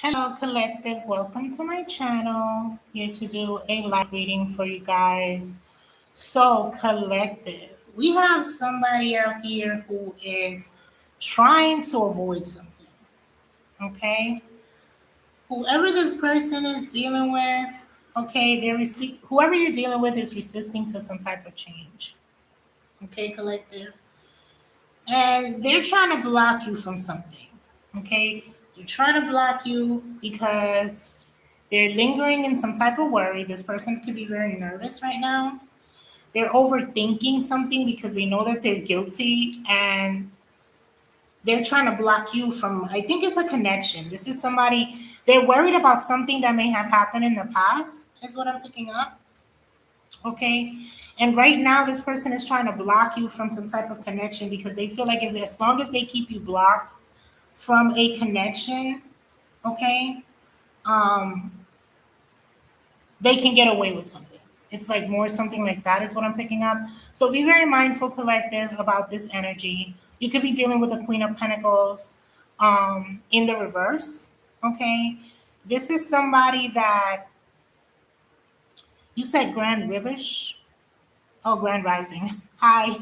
Hello, collective. Welcome to my channel. Here to do a live reading for you guys. So, collective, we have somebody out here who is trying to avoid something. Okay, whoever this person is dealing with, okay, whoever you're dealing with is resisting to some type of change. Okay, collective, and they're trying to block you from something. Okay, they're trying to block you because they're lingering in some type of worry. This person could be very nervous right now. They're overthinking something because they know that they're guilty and they're trying to block you from, I think it's a connection. This is somebody, they're worried about something that may have happened in the past, is what I'm picking up. Okay. And right now, this person is trying to block you from some type of connection because they feel like if as long as they keep you blocked from a connection, okay, um, they can get away with something. It's like more something like that is what I'm picking up. So be very mindful, collective, about this energy. You could be dealing with the Queen of Pentacles in the reverse. Okay. This is somebody that you said Grand Ribish. Oh, Grand Rising. Hi.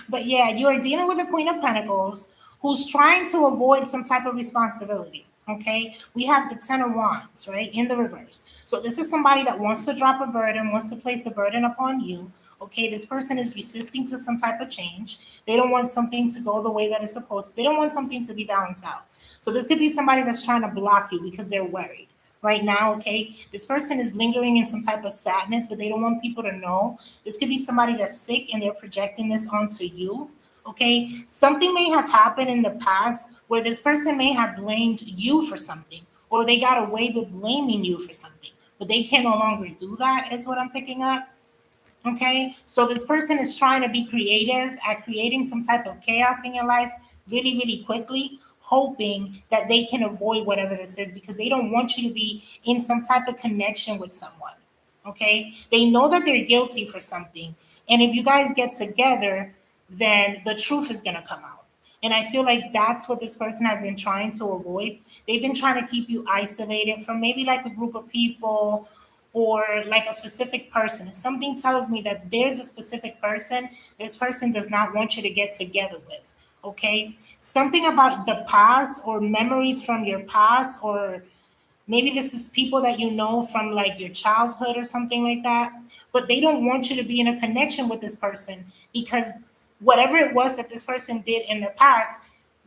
But yeah, you are dealing with the Queen of Pentacles who's trying to avoid some type of responsibility. Okay, we have the Ten of Wands, right, in the reverse. So this is somebody that wants to drop a burden, wants to place the burden upon you. Okay, this person is resisting to some type of change. They don't want something to go the way that it's supposed. They don't want something to be balanced out. So this could be somebody that's trying to block you because they're worried right now. Okay, this person is lingering in some type of sadness, but they don't want people to know. This could be somebody that's sick and they're projecting this onto you. Okay, something may have happened in the past where this person may have blamed you for something, or they got away with blaming you for something, but they can no longer do that, is what I'm picking up. Okay, so this person is trying to be creative at creating some type of chaos in your life really, really quickly, hoping that they can avoid whatever this is because they don't want you to be in some type of connection with someone. Okay, they know that they're guilty for something, and if you guys get together, then the truth is going to come out. And I feel like that's what this person has been trying to avoid. They've been trying to keep you isolated from maybe like a group of people or like a specific person. Something tells me that there's a specific person this person does not want you to get together with. Okay? Something about the past or memories from your past, or maybe this is people that you know from like your childhood or something like that. But they don't want you to be in a connection with this person because whatever it was that this person did in the past,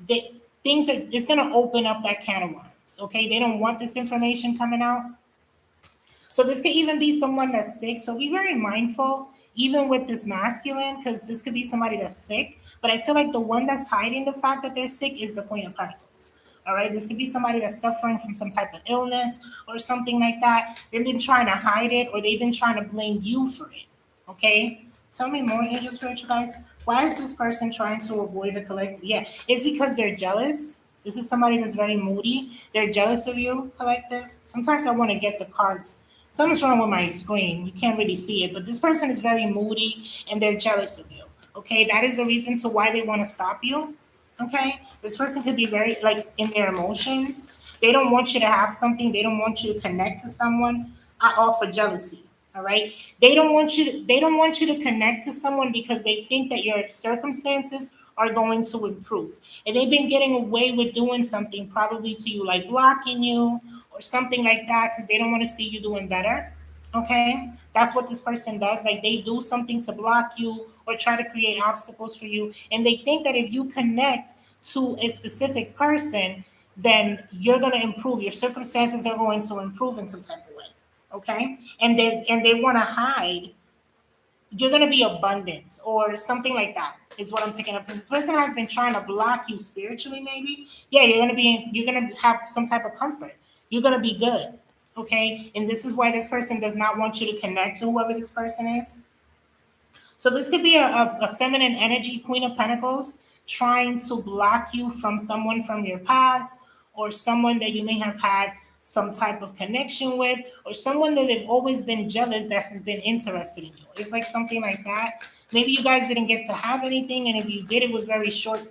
they, things are, it's going to open up that can of worms. Okay? They don't want this information coming out. So this could even be someone that's sick. So be very mindful, even with this masculine, because this could be somebody that's sick. But I feel like the one that's hiding the fact that they're sick is the Queen of Pentacles. All right, this could be somebody that's suffering from some type of illness or something like that. They've been trying to hide it, or they've been trying to blame you for it. Okay, tell me more, angel spiritual guys. Why is this person trying to avoid the collective? Yeah, it's because they're jealous. This is somebody that's very moody. They're jealous of you, collective. Sometimes I want to get the cards. Something's wrong with my screen. You can't really see it, but this person is very moody and they're jealous of you. Okay, that is the reason to why they want to stop you. Okay, this person could be very like in their emotions. They don't want you to have something. They don't want you to connect to someone. I offer jealousy. All right. They don't want you to connect to someone because they think that your circumstances are going to improve. And they've been getting away with doing something probably to you, like blocking you or something like that, because they don't want to see you doing better. Okay. That's what this person does. Like they do something to block you or try to create obstacles for you. And they think that if you connect to a specific person, then you're going to improve. Your circumstances are going to improve in some type of way. Okay, and they want to hide. You're going to be abundant or something like that is what I'm picking up. Because this person has been trying to block you spiritually, maybe. Yeah, you're going to have some type of comfort. You're going to be good. Okay, and this is why this person does not want you to connect to whoever this person is. So this could be a feminine energy, Queen of Pentacles, trying to block you from someone from your past or someone that you may have had some type of connection with, or someone that they've always been jealous that has been interested in you. It's like something like that. Maybe you guys didn't get to have anything, and if you did, it was very short.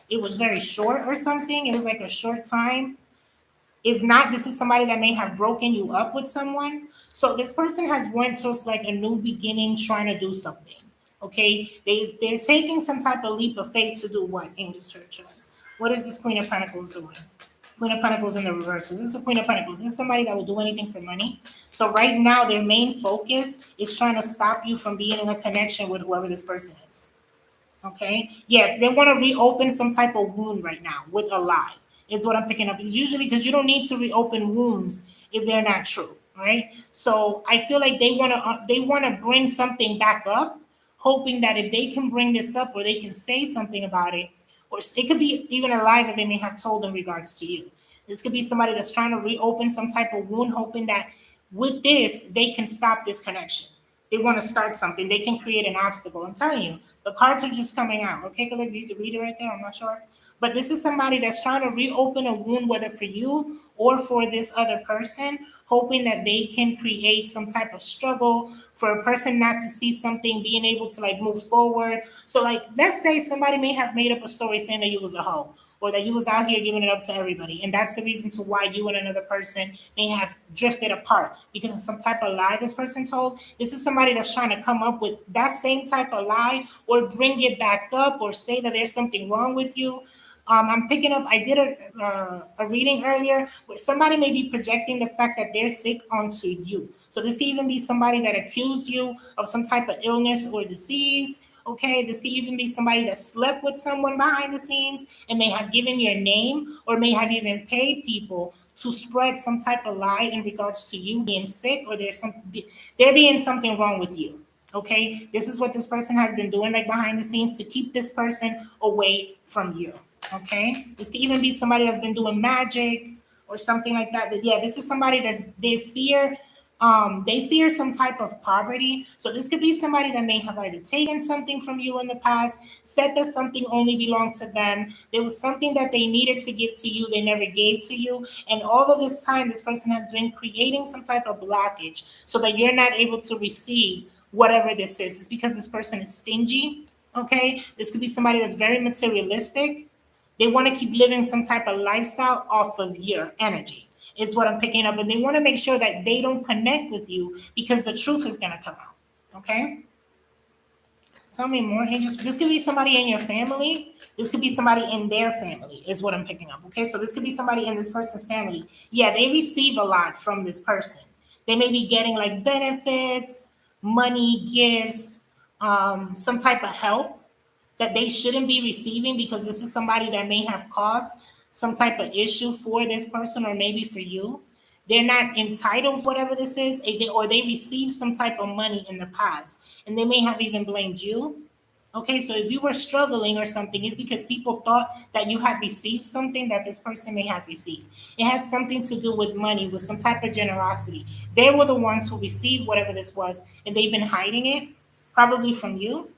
It was very short or something. It was like a short time. If not, this is somebody that may have broken you up with someone. So this person has went towards like a new beginning, trying to do something. Okay, they're taking some type of leap of faith to do what? Angels Church choice. What is this Queen of Pentacles doing? Queen of Pentacles in the reverse. This is the Queen of Pentacles. This is somebody that will do anything for money. So right now, their main focus is trying to stop you from being in a connection with whoever this person is. Okay. Yeah, they want to reopen some type of wound right now with a lie, is what I'm picking up. It's usually because you don't need to reopen wounds if they're not true. Right. So I feel like they want to bring something back up, hoping that if they can bring this up or they can say something about it, or it could be even a lie that they may have told in regards to you. This could be somebody that's trying to reopen some type of wound, hoping that with this they can stop this connection. They want to start something. They can create an obstacle. I'm telling you, the cards are just coming out. Okay, Caleb, you can read it right there. I'm not sure. But this is somebody that's trying to reopen a wound, whether for you or for this other person, hoping that they can create some type of struggle for a person not to see something, being able to like move forward. So, like, let's say somebody may have made up a story saying that you was a hoe or that you was out here giving it up to everybody. And that's the reason to why you and another person may have drifted apart because of some type of lie this person told. This is somebody that's trying to come up with that same type of lie or bring it back up or say that there's something wrong with you. I'm picking up. I did a reading earlier where somebody may be projecting the fact that they're sick onto you. So this could even be somebody that accused you of some type of illness or disease. Okay, this could even be somebody that slept with someone behind the scenes and may have given your name or may have even paid people to spread some type of lie in regards to you being sick or there being something wrong with you. Okay, this is what this person has been doing like behind the scenes to keep this person away from you. Okay, this could even be somebody that's been doing magic or something like that. But yeah, this is somebody they fear some type of poverty. So this could be somebody that may have either taken something from you in the past, said that something only belonged to them. There was something that they needed to give to you, they never gave to you. And all of this time, this person has been creating some type of blockage so that you're not able to receive whatever this is. It's because this person is stingy. Okay, this could be somebody that's very materialistic. They want to keep living some type of lifestyle off of your energy, is what I'm picking up. And they want to make sure that they don't connect with you because the truth is going to come out. Okay? Tell me more, angels. This could be somebody in your family. This could be somebody in their family, is what I'm picking up. Okay? So this could be somebody in this person's family. Yeah, they receive a lot from this person. They may be getting like benefits, money, gifts, some type of help that they shouldn't be receiving because this is somebody that may have caused some type of issue for this person or maybe for you. They're not entitled to whatever this is, or they received some type of money in the past and they may have even blamed you. Okay, so if you were struggling or something, it's because people thought that you had received something that this person may have received. It has something to do with money, with some type of generosity. They were the ones who received whatever this was, and they've been hiding it, probably from you,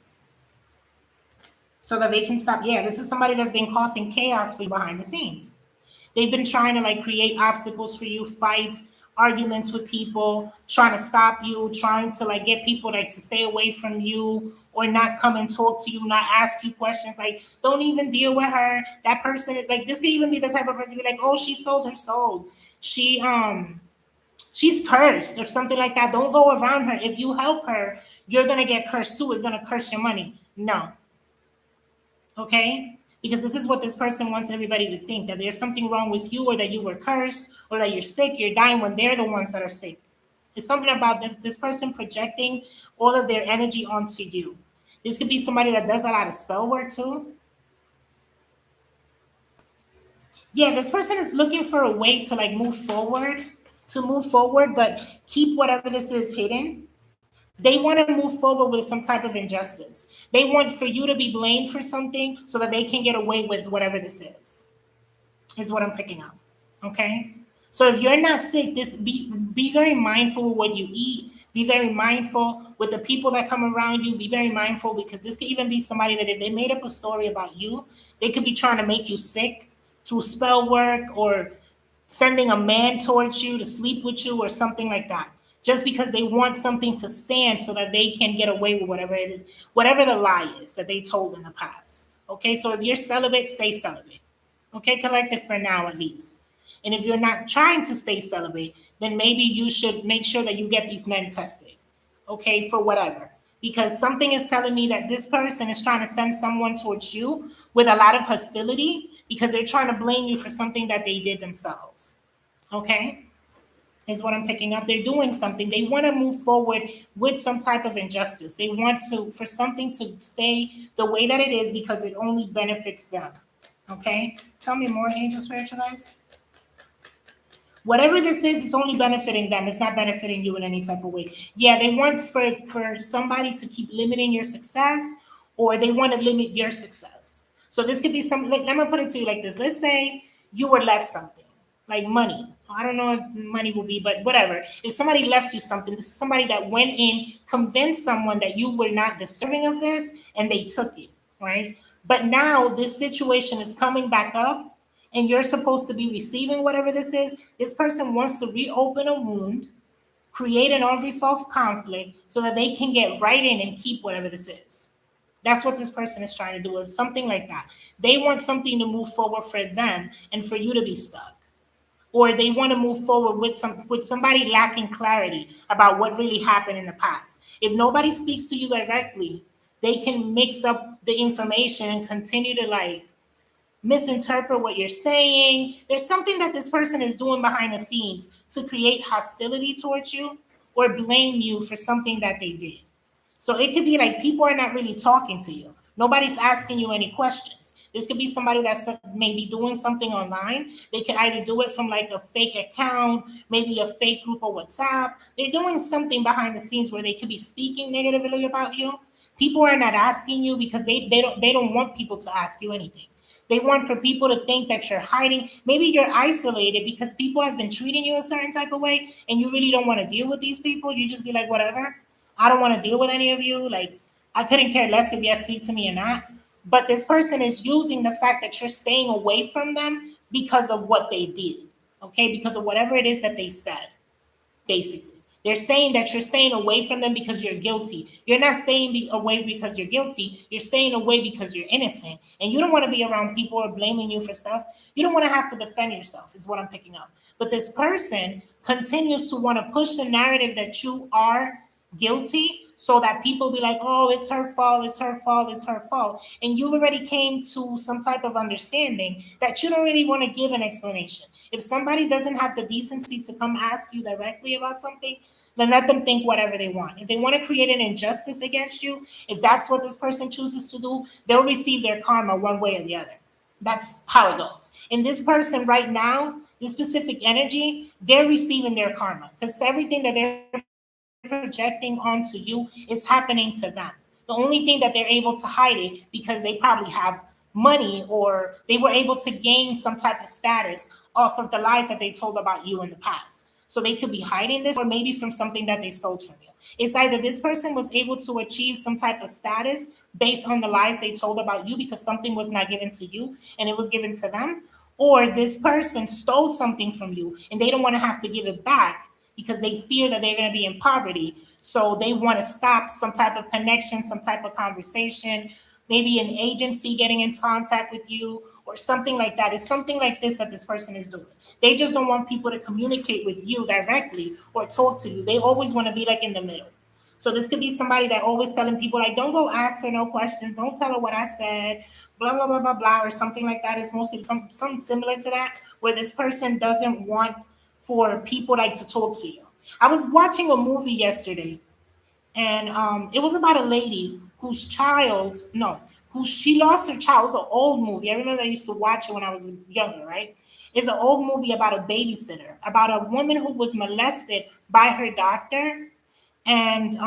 so that they can stop. Yeah, this is somebody that's been causing chaos for you behind the scenes. They've been trying to like create obstacles for you, fights, arguments with people, trying to stop you, trying to like get people like to stay away from you or not come and talk to you, not ask you questions. Like, don't even deal with her. That person, like this could even be the type of person be like, oh, she sold her soul. She's cursed or something like that. Don't go around her. If you help her, you're gonna get cursed too. It's gonna curse your money. No, okay? Because this is what this person wants everybody to think, that there's something wrong with you or that you were cursed or that you're sick, you're dying when they're the ones that are sick. It's something about this person projecting all of their energy onto you. This could be somebody that does a lot of spell work too. Yeah, this person is looking for a way to like move forward, but keep whatever this is hidden. They want to move forward with some type of injustice. They want for you to be blamed for something so that they can get away with whatever this is what I'm picking up. Okay? So if you're not sick, this be very mindful with what you eat. Be very mindful with the people that come around you. Be very mindful because this could even be somebody that if they made up a story about you, they could be trying to make you sick through spell work or sending a man towards you to sleep with you or something like that. Just because they want something to stand so that they can get away with whatever it is, whatever the lie is that they told in the past. Okay, so if you're celibate, stay celibate. Okay, collective for now at least. And if you're not trying to stay celibate, then maybe you should make sure that you get these men tested, okay, for whatever. Because something is telling me that this person is trying to send someone towards you with a lot of hostility because they're trying to blame you for something that they did themselves. Okay? Is what I'm picking up. They're doing something. They want to move forward with some type of injustice. They want to for something to stay the way that it is because it only benefits them. Okay? Tell me more, Angel Spiritualized. Whatever this is, it's only benefiting them. It's not benefiting you in any type of way. Yeah, they want for somebody to keep limiting your success, or they want to limit your success. So this could be some. Let me put it to you like this. Let's say you were left something like money. I don't know if money will be, but whatever. If somebody left you something, this is somebody that went in, convinced someone that you were not deserving of this, and they took it, right? But now this situation is coming back up and you're supposed to be receiving whatever this is, this person wants to reopen a wound, create an unresolved conflict so that they can get right in and keep whatever this is. That's what this person is trying to do, is something like that. They want something to move forward for them and for you to be stuck. Or they want to move forward with somebody lacking clarity about what really happened in the past. If nobody speaks to you directly, they can mix up the information and continue to like misinterpret what you're saying. There's something that this person is doing behind the scenes to create hostility towards you or blame you for something that they did. So it could be like people are not really talking to you. Nobody's asking you any questions. This could be somebody that's maybe doing something online. They could either do it from like a fake account, maybe a fake group of WhatsApp. They're doing something behind the scenes where they could be speaking negatively about you. People are not asking you because they don't want people to ask you anything. They want for people to think that you're hiding. Maybe you're isolated because people have been treating you a certain type of way and you really don't want to deal with these people. You just be like, whatever. I don't want to deal with any of you. Like, I couldn't care less if you speak to me or not. But this person is using the fact that you're staying away from them because of what they did. Okay? Because of whatever it is that they said, basically. They're saying that you're staying away from them because you're guilty. You're not staying away because you're guilty. You're staying away because you're innocent. And you don't want to be around people who are blaming you for stuff. You don't want to have to defend yourself, is what I'm picking up. But this person continues to want to push the narrative that you are guilty so that people be like, oh, it's her fault, it's her fault, it's her fault. And you've already came to some type of understanding that you don't really want to give an explanation. If somebody doesn't have the decency to come ask you directly about something, then let them think whatever they want. If they want to create an injustice against you, if that's what this person chooses to do, they'll receive their karma one way or the other. That's how it goes. And this person right now, this specific energy, they're receiving their karma because everything that they're projecting onto you is happening to them. The only thing that they're able to hide it because they probably have money or they were able to gain some type of status off of the lies that they told about you in the past. So they could be hiding this or maybe from something that they stole from you. It's either this person was able to achieve some type of status based on the lies they told about you because something was not given to you and it was given to them, or this person stole something from you and they don't want to have to give it back because they fear that they're going to be in poverty. So they want to stop some type of connection, some type of conversation, maybe an agency getting in contact with you or something like that. It's something like this that this person is doing. They just don't want people to communicate with you directly or talk to you. They always want to be like in the middle. So this could be somebody that always telling people like, don't go ask her no questions. Don't tell her what I said, blah, blah, blah, blah, blah, or something like that. It's mostly something similar to that, where this person doesn't want for people like to talk to you. I was watching a movie yesterday, and it was about a lady whose child, no, who she lost her child. It was an old movie. I remember I used to watch it when I was younger, right? It's an old movie about a babysitter, about a woman who was molested by her doctor, and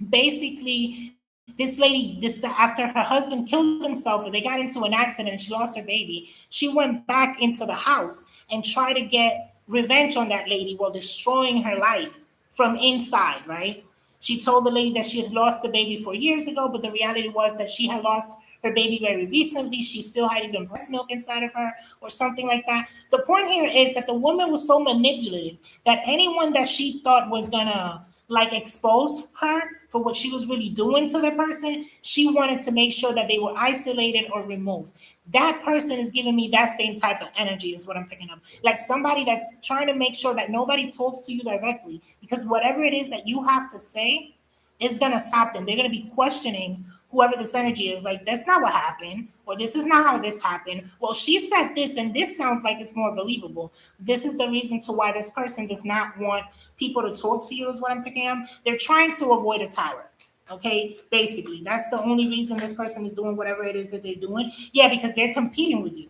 basically this lady, this after her husband killed himself, they got into an accident and she lost her baby. She went back into the house and tried to get revenge on that lady while destroying her life from inside, right? She told the lady that she had lost the baby 4 years ago, but the reality was that she had lost her baby very recently. She still had even breast milk inside of her or something like that. The point here is that the woman was so manipulative that anyone that she thought was gonna like expose her for what she was really doing to the person, she wanted to make sure that they were isolated or removed. That person is giving me that same type of energy, is what I'm picking up. Like somebody that's trying to make sure that nobody talks to you directly, because whatever it is that you have to say is going to stop them. They're going to be questioning whoever this energy is. Like, that's not what happened, or this is not how this happened. Well, she said this, and this sounds like it's more believable. This is the reason to why this person does not want people to talk to you, is what I'm picking up. They're trying to avoid a tower. Okay, basically, that's the only reason this person is doing whatever it is that they're doing. Yeah, because they're competing with you.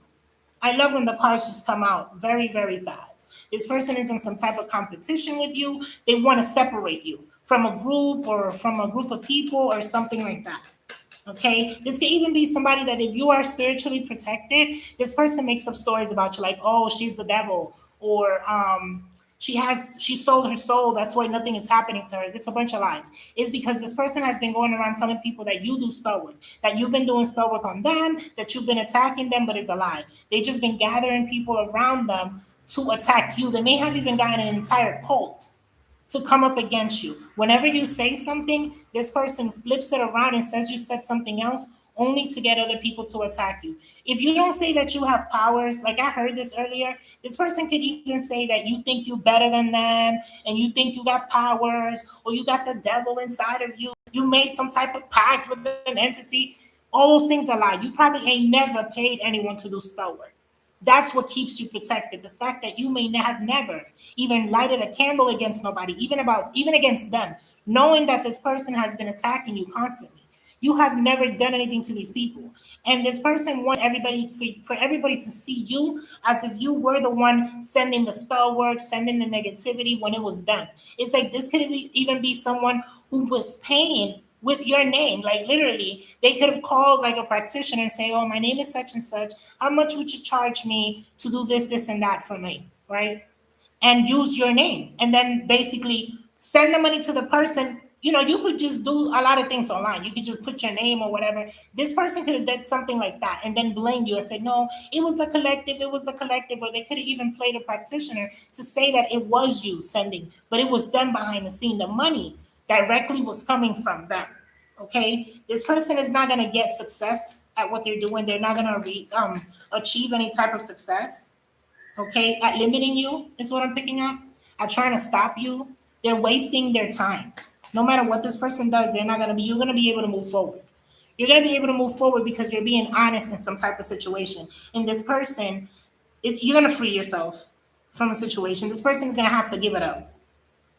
I love when the cards just come out very, very fast. This person is in some type of competition with you. They want to separate you from a group or from a group of people or something like that. Okay, this could even be somebody that if you are spiritually protected, this person makes up stories about you like, oh, she's the devil, or she sold her soul. That's why nothing is happening to her. It's a bunch of lies. It's because this person has been going around telling people that you do spell work, that you've been doing spell work on them, that you've been attacking them, but it's a lie. They just been gathering people around them to attack you. They may have even gotten an entire cult to come up against you. Whenever you say something, this person flips it around and says you said something else only to get other people to attack you. If you don't say that you have powers, like I heard this earlier, this person could even say that you think you're better than them and you think you got powers or you got the devil inside of you. You made some type of pact with an entity. All those things are lie. You probably ain't never paid anyone to do spell work. That's what keeps you protected. The fact that you may have never even lighted a candle against nobody, even against them, knowing that this person has been attacking you constantly. You have never done anything to these people. And this person want everybody for everybody to see you as if you were the one sending the spell work, sending the negativity when it was them. It's like this could even be someone who was paying with your name. Like literally, they could have called like a practitioner and say, "Oh, my name is such and such. How much would you charge me to do this, this, and that for me?" Right? And use your name. And then basically send the money to the person. You know, you could just do a lot of things online. You could just put your name or whatever. This person could have done something like that and then blame you and say, no, it was the collective, it was the collective. Or they could have even played a practitioner to say that it was you sending, but it was them behind the scene. The money directly was coming from them. Okay, this person is not going to get success at what they're doing. They're not going to achieve any type of success, okay, at limiting you is what I'm picking up, at trying to stop you. They're wasting their time. No matter what this person does, they're not going to be, you're going to be able to move forward. You're going to be able to move forward because you're being honest in some type of situation. And this person, you're going to free yourself from a situation. This person is going to have to give it up.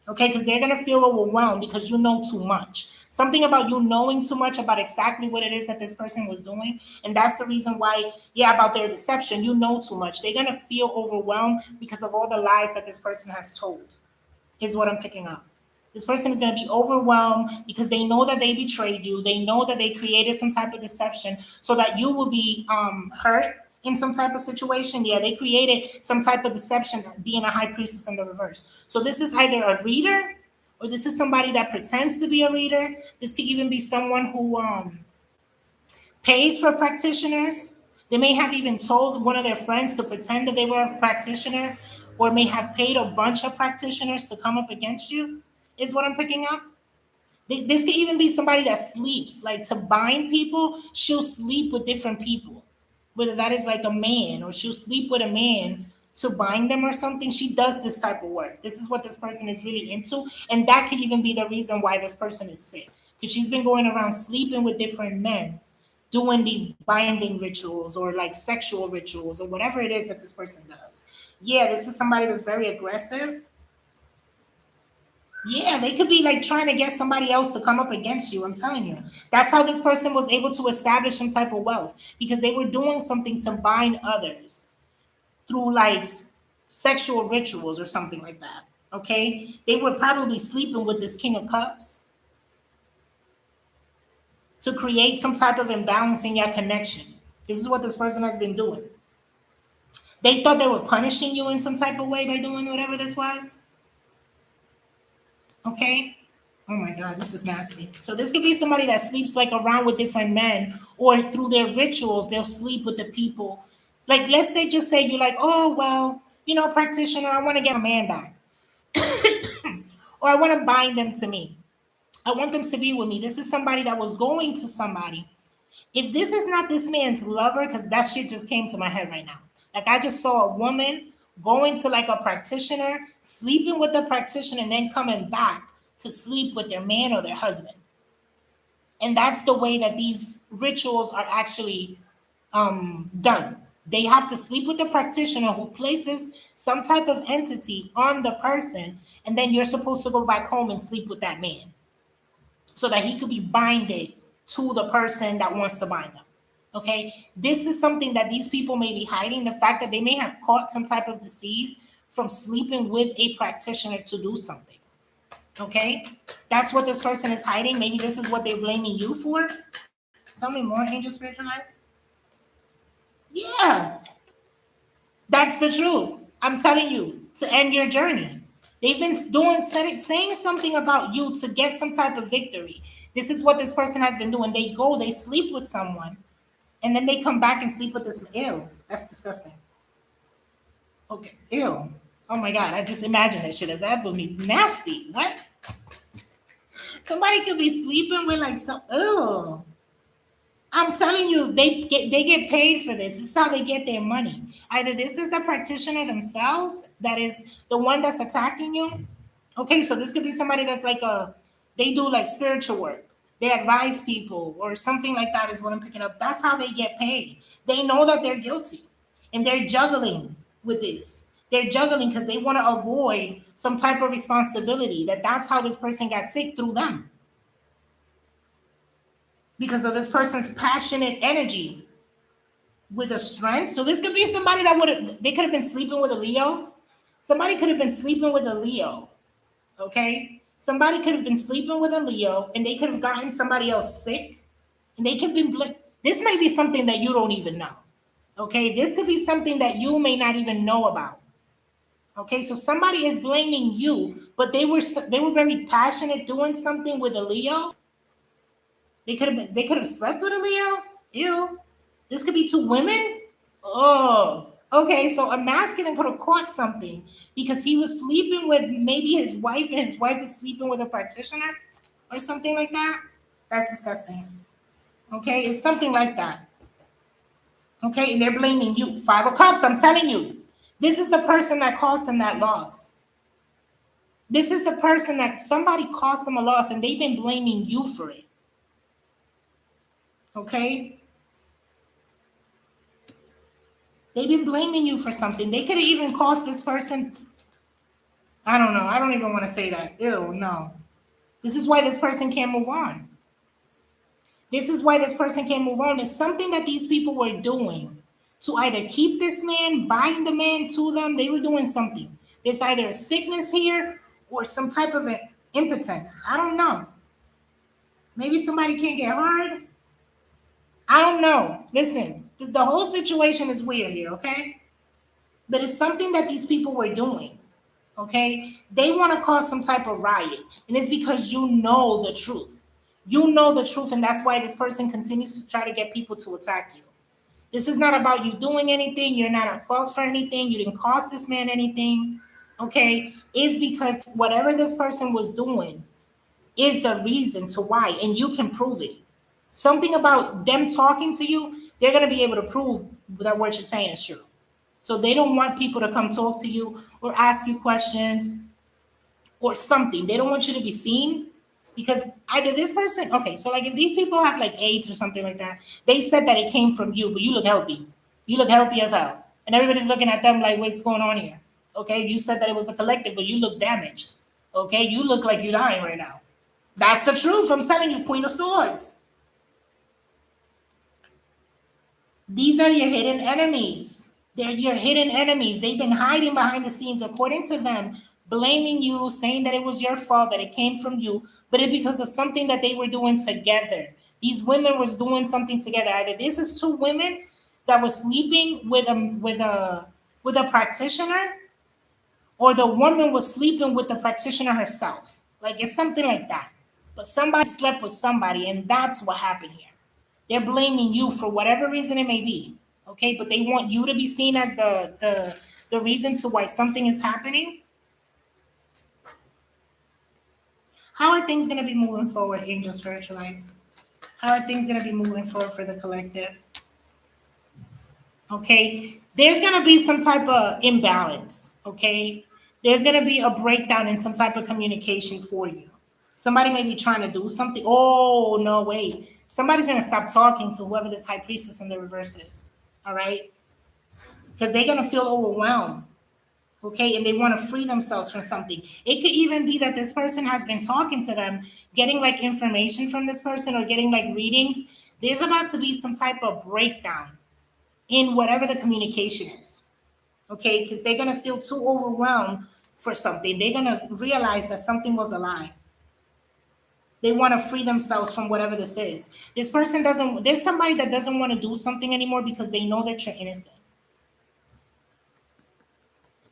Okay, because they're gonna feel overwhelmed because you know too much. Something about you knowing too much about exactly what it is that this person was doing. And that's the reason why, yeah, about their deception, you know too much. They're gonna feel overwhelmed because of all the lies that this person has told, is what I'm picking up. This person is going to be overwhelmed because they know that they betrayed you. They know that they created some type of deception so that you will be hurt in some type of situation. Yeah, they created some type of deception, being a high priestess in the reverse. So this is either a reader or this is somebody that pretends to be a reader. This could even be someone who pays for practitioners. They may have even told one of their friends to pretend that they were a practitioner, or may have paid a bunch of practitioners to come up against you, is what I'm picking up. This could even be somebody that sleeps, like to bind people, she'll sleep with different people, whether that is like a man or she'll sleep with a man to bind them or something. She does this type of work. This is what this person is really into. And that could even be the reason why this person is sick, because she's been going around sleeping with different men, doing these binding rituals or like sexual rituals or whatever it is that this person does. Yeah, this is somebody that's very aggressive. Yeah, they could be like trying to get somebody else to come up against you. I'm telling you. That's how this person was able to establish some type of wealth, because they were doing something to bind others through like sexual rituals or something like that. Okay? They were probably sleeping with this King of Cups to create some type of imbalance in your connection. This is what this person has been doing. They thought they were punishing you in some type of way by doing whatever this was. Okay? Oh my God, this is nasty. So this could be somebody that sleeps like around with different men, or through their rituals, they'll sleep with the people. Like, let's say, just say you're like, oh, well, practitioner, I want to get a man back. or I want to bind them to me. I want them to be with me. This is somebody that was going to somebody. If this is not this man's lover, because that shit just came to my head right now. Like I just saw a woman going to like a practitioner, sleeping with the practitioner, and then coming back to sleep with their man or their husband. And that's the way that these rituals are actually done. They have to sleep with the practitioner who places some type of entity on the person, and then you're supposed to go back home and sleep with that man so that he could be binded to the person that wants to bind them. Okay, this is something that these people may be hiding, the fact that they may have caught some type of disease from sleeping with a practitioner to do something. Okay, that's what this person is hiding. Maybe this is what they're blaming you for. Tell me more, Angel Spiritualized. Yeah, that's the truth. I'm telling you, to end your journey. They've been saying something about you to get some type of victory. This is what this person has been doing. They go, they sleep with someone, and then they come back and sleep with this. Ew, that's disgusting. Okay, ew. Oh my God, I just imagined that shit. That would be nasty. What? Somebody could be sleeping with like some. Ew. I'm telling you, they get paid for this. This is how they get their money. Either this is the practitioner themselves that is the one that's attacking you. Okay, so this could be somebody that's like they do like spiritual work. They advise people or something like that is what I'm picking up. That's how they get paid. They know that they're guilty and they're juggling with this. They're juggling because they want to avoid some type of responsibility that's how this person got sick through them because of this person's passionate energy with a strength. So this could be somebody that they could have been sleeping with a Leo. Somebody could have been sleeping with a Leo. Okay. Somebody could have been sleeping with a Leo and they could have gotten somebody else sick. And they could be, this may be something that you don't even know. Okay. This could be something that you may not even know about. Okay. So somebody is blaming you, but they were very passionate doing something with a Leo. They could have slept with a Leo. Ew. This could be two women. Oh, okay. So a masculine could have caught something because he was sleeping with maybe his wife, and his wife is sleeping with a practitioner or something like that. That's disgusting. Okay, it's something like that. Okay, and they're blaming you. Five of Cups. I'm telling you, this is the person that caused them that loss. This is the person that somebody caused them a loss, and they've been blaming you for it. Okay. They've been blaming you for something. They could have even cost this person. I don't know. I don't even want to say that. Ew, no. This is why this person can't move on. This is why this person can't move on. It's something that these people were doing to either keep this man, bind the man to them. They were doing something. There's either a sickness here or some type of an impotence. I don't know. Maybe somebody can't get hard. I don't know. Listen, the whole situation is weird here, okay? But it's something that these people were doing, okay? They want to cause some type of riot. And it's because you know the truth. You know the truth, and that's why this person continues to try to get people to attack you. This is not about you doing anything. You're not at fault for anything. You didn't cost this man anything, okay? It's because whatever this person was doing is the reason to why, and you can prove it. Something about them talking to you, they're going to be able to prove that what you're saying is true. So they don't want people to come talk to you or ask you questions or something. They don't want you to be seen because either this person, okay, so like if these people have like AIDS or something like that, they said that it came from you, but you look healthy. You look healthy as hell. And everybody's looking at them like, what's going on here? Okay, you said that it was a collective, but you look damaged. Okay, you look like you're dying right now. That's the truth. I'm telling you, Queen of Swords. These are your hidden enemies. They're your hidden enemies. They've been hiding behind the scenes, according to them, blaming you, saying that it was your fault, that it came from you, but it because of something that they were doing together. These women was doing something together. Either this is two women that were sleeping with a practitioner, or the woman was sleeping with the practitioner herself. Like it's something like that. But somebody slept with somebody, and that's what happened here. They're blaming you for whatever reason it may be. Okay, but they want you to be seen as the reason to why something is happening. How are things going to be moving forward, Angel Spiritualize? How are things going to be moving forward for the collective? Okay, there's going to be some type of imbalance. Okay, there's going to be a breakdown in some type of communication for you. Somebody may be trying to do something. Oh, no, wait. Somebody's going to stop talking to whoever this high priestess in the reverse is. All right, because they're going to feel overwhelmed. Okay, and they want to free themselves from something. It could even be that this person has been talking to them, getting like information from this person or getting like readings. There's about to be some type of breakdown in whatever the communication is. Okay, because they're going to feel too overwhelmed for something. They're going to realize that something was a lie. They want to free themselves from whatever this is. This person doesn't, there's somebody that doesn't want to do something anymore because they know that you're innocent.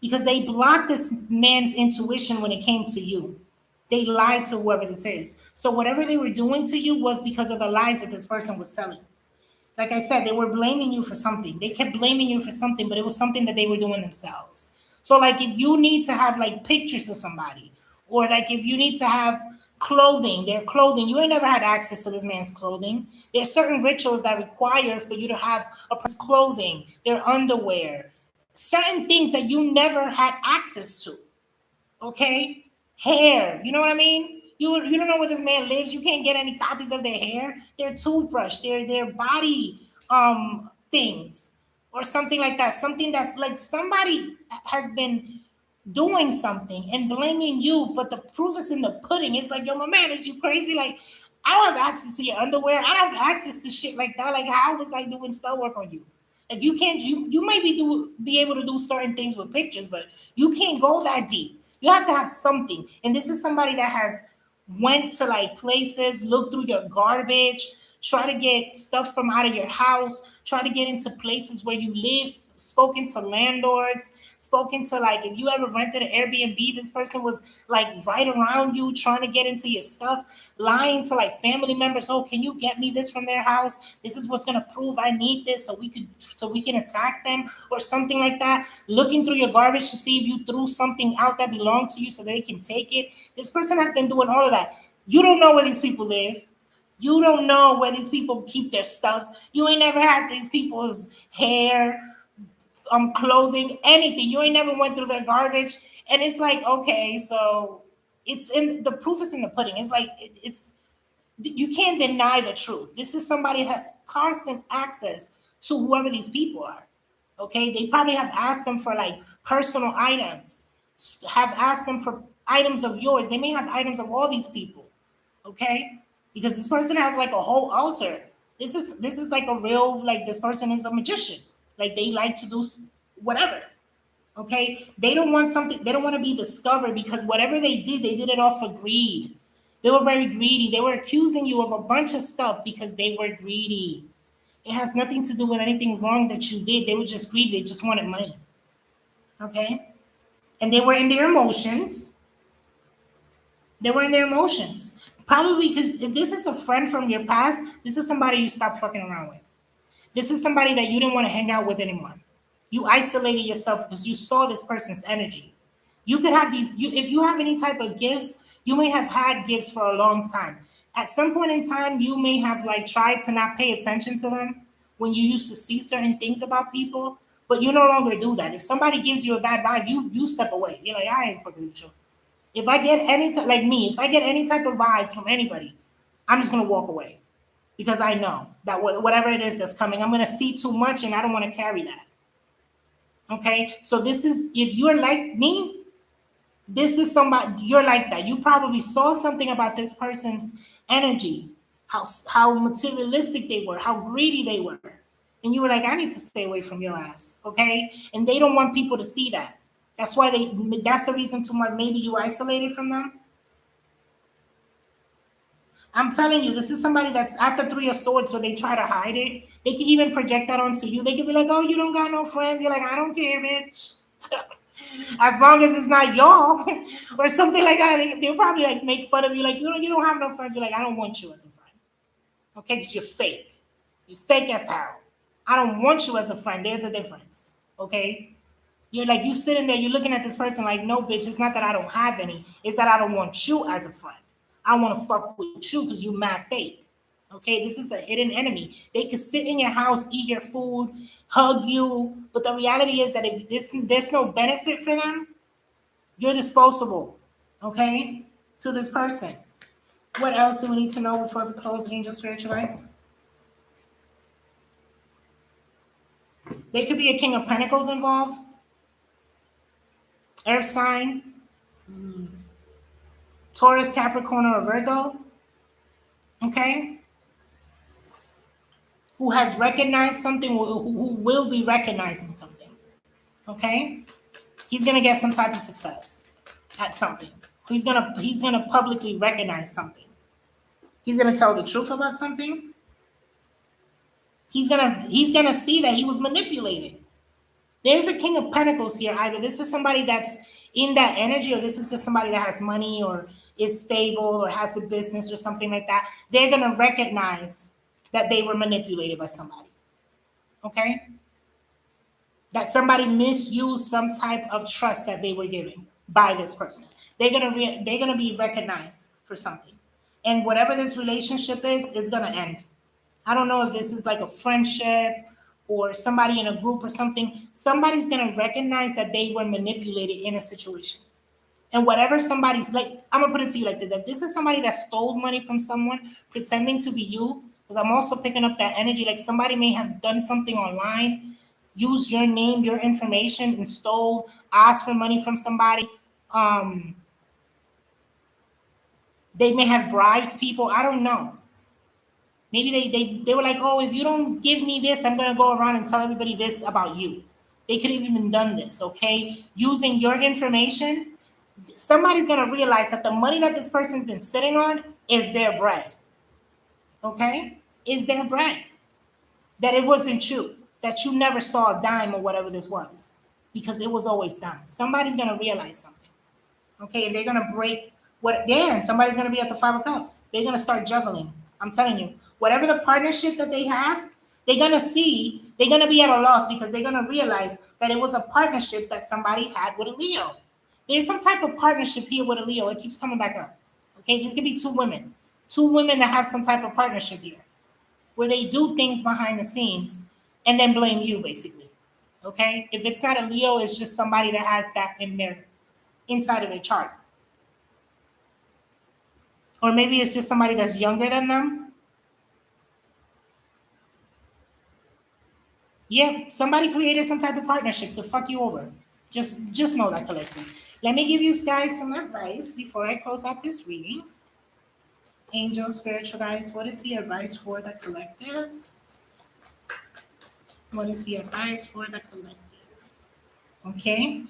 Because they blocked this man's intuition when it came to you. They lied to whoever this is. So whatever they were doing to you was because of the lies that this person was telling. Like I said, they were blaming you for something. They kept blaming you for something, but it was something that they were doing themselves. So like if you need to have like pictures of somebody, or like if you need to have clothing, their clothing, you ain't never had access to this man's clothing. There's certain rituals that require for you to have a person's clothing, their underwear, certain things that you never had access to. Okay? Hair, you know what I mean? You don't know where this man lives. You can't get any copies of their hair, their toothbrush, their body things, or something like that. Something that's like somebody has been doing something and blaming you, but the proof is in the pudding. It's like, yo, my man, is you crazy? Like, I don't have access to your underwear. I don't have access to shit like that. Like, how was I doing spell work on you? Like, you can't. You might be able to do certain things with pictures, but you can't go that deep. You have to have something. And this is somebody that has went to like places, looked through your garbage, try to get stuff from out of your house, try to get into places where you live, spoken to landlords, spoken to like if you ever rented an Airbnb, this person was like right around you trying to get into your stuff, lying to like family members, oh, can you get me this from their house? This is what's gonna prove I need this so we can attack them or something like that. Looking through your garbage to see if you threw something out that belonged to you so they can take it. This person has been doing all of that. You don't know where these people live. You don't know where these people keep their stuff. You ain't never had these people's hair, clothing, anything. You ain't never went through their garbage. And it's like, okay, so it's in the proof is in the pudding. It's like it's you can't deny the truth. This is somebody that has constant access to whoever these people are. Okay, they probably have asked them for like personal items, have asked them for items of yours. They may have items of all these people. Okay, because this person has like a whole altar. This is like a real like this person is a magician. Like they like to do whatever. Okay, they don't want something. They don't want to be discovered because whatever they did it all for greed. They were very greedy. They were accusing you of a bunch of stuff because they were greedy. It has nothing to do with anything wrong that you did. They were just greedy. They just wanted money. Okay, and they were in their emotions. They were in their emotions. Probably because if this is a friend from your past, this is somebody you stopped fucking around with. This is somebody that you didn't want to hang out with anymore. You isolated yourself because you saw this person's energy. You could have these, if you have any type of gifts, you may have had gifts for a long time. At some point in time, you may have like tried to not pay attention to them when you used to see certain things about people, but you no longer do that. If somebody gives you a bad vibe, you step away. You're like, I ain't fucking with you. If I get any like me, if I get any type of vibe from anybody, I'm just gonna walk away because I know that whatever it is that's coming, I'm gonna see too much and I don't want to carry that. Okay, so this is if you're like me, this is somebody you're like that. You probably saw something about this person's energy, how materialistic they were, how greedy they were, and you were like, I need to stay away from your ass. Okay, and they don't want people to see that. That's why they. That's the reason to why maybe you isolated from them. I'm telling you, this is somebody that's at the Three of Swords where they try to hide it. They can even project that onto you. They can be like, oh, you don't got no friends. You're like, I don't care, bitch. As long as it's not y'all or something like that. They'll probably like make fun of you. Like, you don't have no friends. You're like, I don't want you as a friend. Okay, because you're fake. You're fake as hell. I don't want you as a friend. There's a difference. Okay? You're like, you sitting there, you're looking at this person like, no, bitch, it's not that I don't have any. It's that I don't want you as a friend. I want to fuck with you because you mad fake. Okay, this is a hidden enemy. They could sit in your house, eat your food, hug you, but the reality is that if there's no benefit for them, you're disposable. Okay, to this person. What else do we need to know before we close, Angel Spiritualize? There could be a King of Pentacles involved, Earth sign, Taurus, Capricorn, or Virgo. Okay, who has recognized something, who will be recognizing something. Okay, he's gonna get some type of success at something. He's gonna publicly recognize something. He's gonna tell the truth about something. He's gonna see that he was manipulated. There's a King of Pentacles here. Either this is somebody that's in that energy, or this is just somebody that has money or is stable or has the business or something like that. They're gonna recognize that they were manipulated by somebody. Okay? That somebody misused some type of trust that they were given by this person. They're gonna be recognized for something, and whatever this relationship is gonna end. I don't know if this is like a friendship or somebody in a group or something. Somebody's gonna recognize that they were manipulated in a situation. And whatever somebody's like, I'm gonna put it to you like this: if this is somebody that stole money from someone pretending to be you, because I'm also picking up that energy, like somebody may have done something online, used your name, your information, and stole, asked for money from somebody. Um, they may have bribed people. I don't know. Maybe they were like, oh, if you don't give me this, I'm gonna go around and tell everybody this about you. They could have even done this, okay? Using your information, somebody's gonna realize that the money that this person's been sitting on is their bread. Okay? Is their bread. That it wasn't you. That you never saw a dime or whatever this was. Because it was always them. Somebody's gonna realize something. Okay, and they're gonna break what again, somebody's gonna be at the Five of Cups. They're gonna start juggling. I'm telling you, whatever the partnership that they have, they're gonna be at a loss because they're gonna realize that it was a partnership that somebody had with a Leo. There's some type of partnership here with a Leo. It keeps coming back up. Okay, these could be two women. Two women that have some type of partnership here. Where they do things behind the scenes and then blame you basically. Okay? If it's not a Leo, it's just somebody that has that in their inside of their chart. Or maybe it's just somebody that's younger than them. Yeah, somebody created some type of partnership to fuck you over. Just know that, collective. Let me give you guys some advice before I close out this reading. Angel, spiritual guys, what is the advice for the collective? What is the advice for the collective? Okay.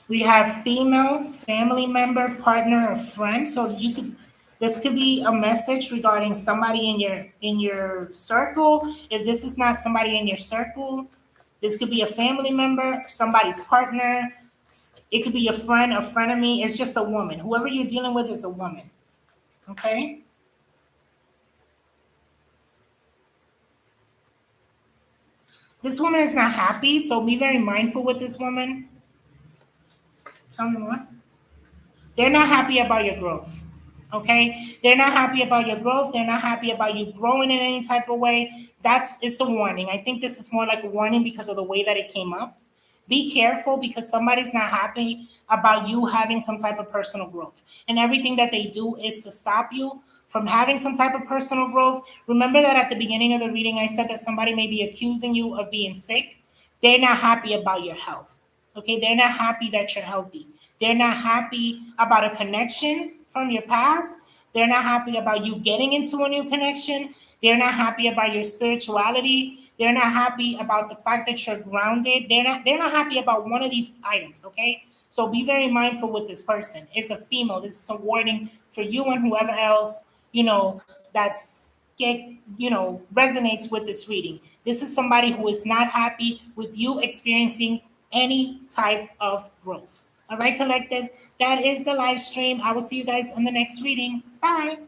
We have female, family member, partner, or friend. So you could this could be a message regarding somebody in your circle. If this is not somebody in your circle, this could be a family member, somebody's partner. It could be a friend, a frenemy. It's just a woman. Whoever you're dealing with is a woman. Okay? This woman is not happy, so be very mindful with this woman. Tell me what? They're not happy about your growth. Okay? They're not happy about your growth. They're not happy about you growing in any type of way. It's a warning. I think this is more like a warning because of the way that it came up. Be careful because somebody's not happy about you having some type of personal growth. And everything that they do is to stop you from having some type of personal growth. Remember that at the beginning of the reading, I said that somebody may be accusing you of being sick. They're not happy about your health. Okay, they're not happy that you're healthy. They're not happy about a connection from your past. They're not happy about you getting into a new connection. They're not happy about your spirituality. They're not happy about the fact that you're grounded. They're not happy about one of these items, okay? So be very mindful with this person. It's a female. This is a warning for you and whoever else, that's resonates with this reading. This is somebody who is not happy with you experiencing any type of growth. All right, collective. That is the live stream. I will see you guys on the next reading. Bye.